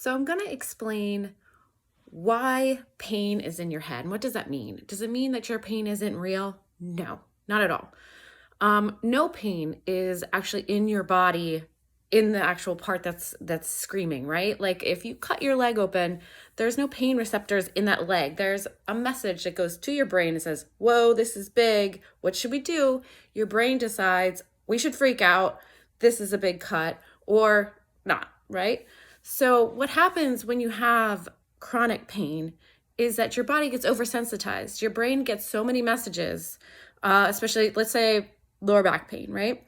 So I'm going to explain why pain is in your head. And what does that mean? Does it mean that your pain isn't real? No, not at all. No pain is actually in your body in the actual part that's screaming, right? Like if you cut your leg open, there's no pain receptors in that leg. There's a message that goes to your brain and says, whoa, this is big. What should we do? Your brain decides we should freak out. This is a big cut or not, right? So what happens when you have chronic pain is that your body gets oversensitized. Your brain gets so many messages, especially let's say lower back pain, right?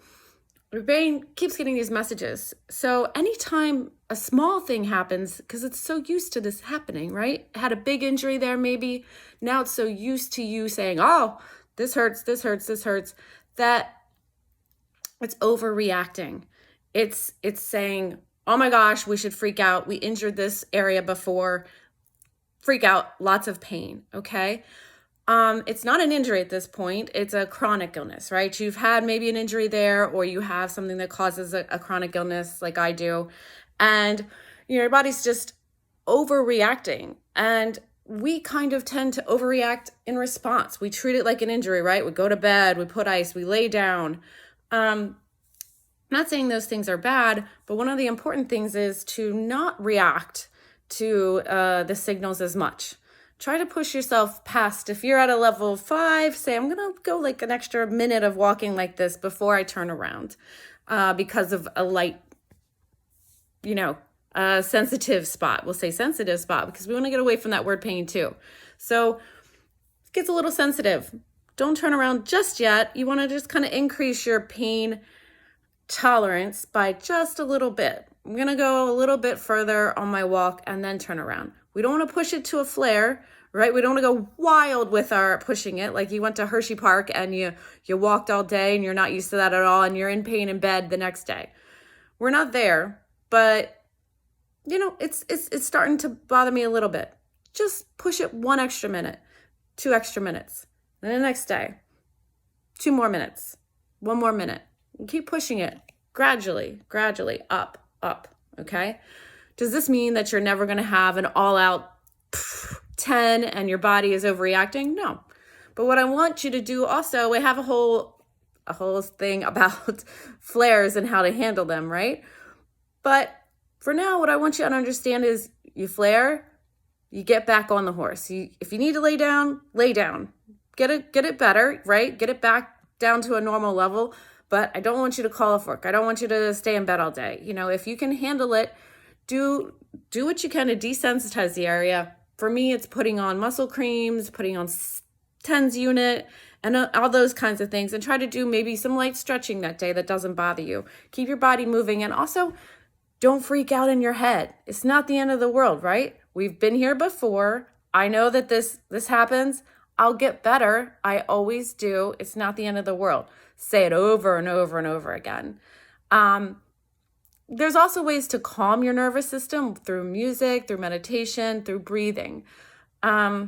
Your brain keeps getting these messages. So anytime a small thing happens, because it's so used to this happening, right? Had a big injury there maybe. Now it's so used to you saying, oh, this hurts, this hurts, this hurts, that it's overreacting. It's saying, oh my gosh, we should freak out. We injured this area before. Freak out, lots of pain, okay? It's not an injury at this point. It's a chronic illness, right? You've had maybe an injury there, or you have something that causes a chronic illness like I do. And your body's just overreacting. And we kind of tend to overreact in response. We treat it like an injury, right? We go to bed, we put ice, we lay down. I'm not saying those things are bad, but one of the important things is to not react to the signals as much. Try to push yourself past. If you're at a level 5, say, I'm going to go like an extra minute of walking like this before I turn around because of a light, sensitive spot. We'll say sensitive spot because we want to get away from that word pain too. So it gets a little sensitive. Don't turn around just yet. You want to just kind of increase your pain tolerance by just a little bit. I'm going to go a little bit further on my walk and then turn around. We don't want to push it to a flare, right? We don't want to go wild with our pushing it. Like you went to Hershey Park and you walked all day and you're not used to that at all and you're in pain in bed the next day. We're not there, but it's starting to bother me a little bit. Just push it 1 extra minute, 2 extra minutes. Then the next day, 2 more minutes, 1 more minute. And keep pushing it gradually up, okay? Does this mean that you're never going to have an all-out 10 and your body is overreacting? No. But what I want you to do also, we have a whole thing about flares and how to handle them, right? But for now, what I want you to understand is you flare, you get back on the horse. If you need to lay down, lay down. Get it better, right? Get it back down to a normal level. But I don't want you to call off work. I don't want you to stay in bed all day. If you can handle it, do what you can to desensitize the area. For me, it's putting on muscle creams, putting on TENS unit, and all those kinds of things. And try to do maybe some light stretching that day that doesn't bother you. Keep your body moving. And also, don't freak out in your head. It's not the end of the world, right? We've been here before. I know that this happens. I'll get better. I always do. It's not the end of the world. Say it over and over and over again. There's also ways to calm your nervous system through music, through meditation, through breathing. I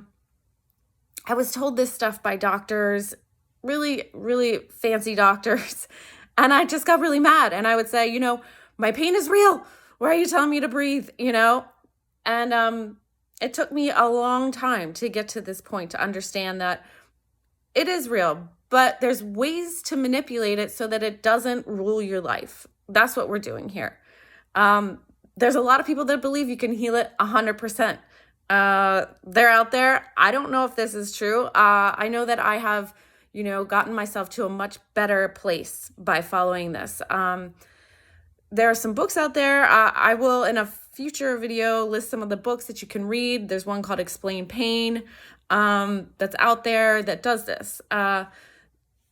was told this stuff by doctors, really, really fancy doctors, and I just got really mad. And I would say, my pain is real. Why are you telling me to breathe? And it took me a long time to get to this point to understand that it is real, but there's ways to manipulate it so that it doesn't rule your life. That's what we're doing here. There's a lot of people that believe you can heal it 100%. They're out there. I don't know if this is true. I know that I have, gotten myself to a much better place by following this. There are some books out there. I will, in a future video, list some of the books that you can read. There's one called Explain Pain that's out there that does this.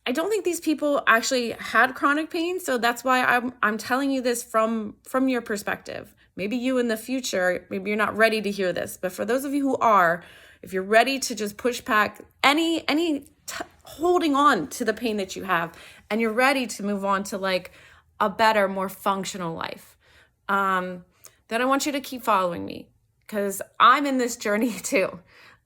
I don't think these people actually had chronic pain, so that's why I'm telling you this from your perspective. Maybe you in the future, maybe you're not ready to hear this, but for those of you who are, if you're ready to just push back any holding on to the pain that you have, and you're ready to move on to like a better, more functional life, then I want you to keep following me because I'm in this journey too.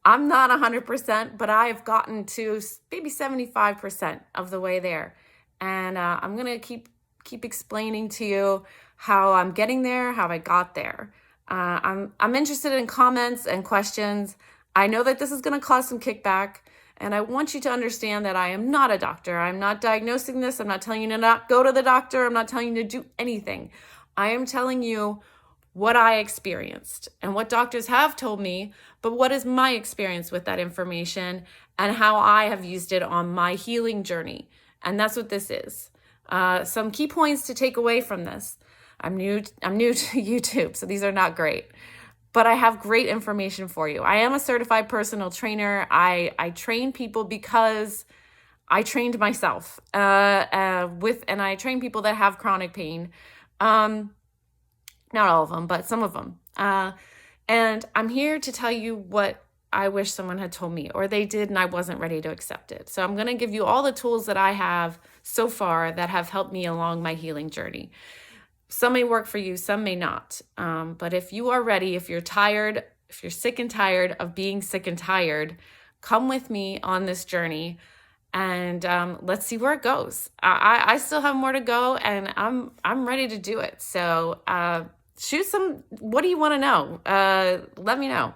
I'm not 100%, but I've gotten to maybe 75% of the way there. And I'm going to keep explaining to you how I'm getting there, how I got there. I'm interested in comments and questions. I know that this is going to cause some kickback, and I want you to understand that I am not a doctor. I'm not diagnosing this. I'm not telling you to not go to the doctor. I'm not telling you to do anything. I am telling you what I experienced and what doctors have told me, but what is my experience with that information and how I have used it on my healing journey. And that's what this is. Some key points to take away from this. I'm new to YouTube, so these are not great, but I have great information for you. I am a certified personal trainer. I train people because I trained myself and I train people that have chronic pain. Not all of them, but some of them. And I'm here to tell you what I wish someone had told me, or they did and I wasn't ready to accept it. So I'm going to give you all the tools that I have so far that have helped me along my healing journey. Some may work for you, some may not. But if you are ready, if you're tired, if you're sick and tired of being sick and tired, come with me on this journey and let's see where it goes. I still have more to go, and I'm ready to do it. So shoot what do you want to know? Let me know.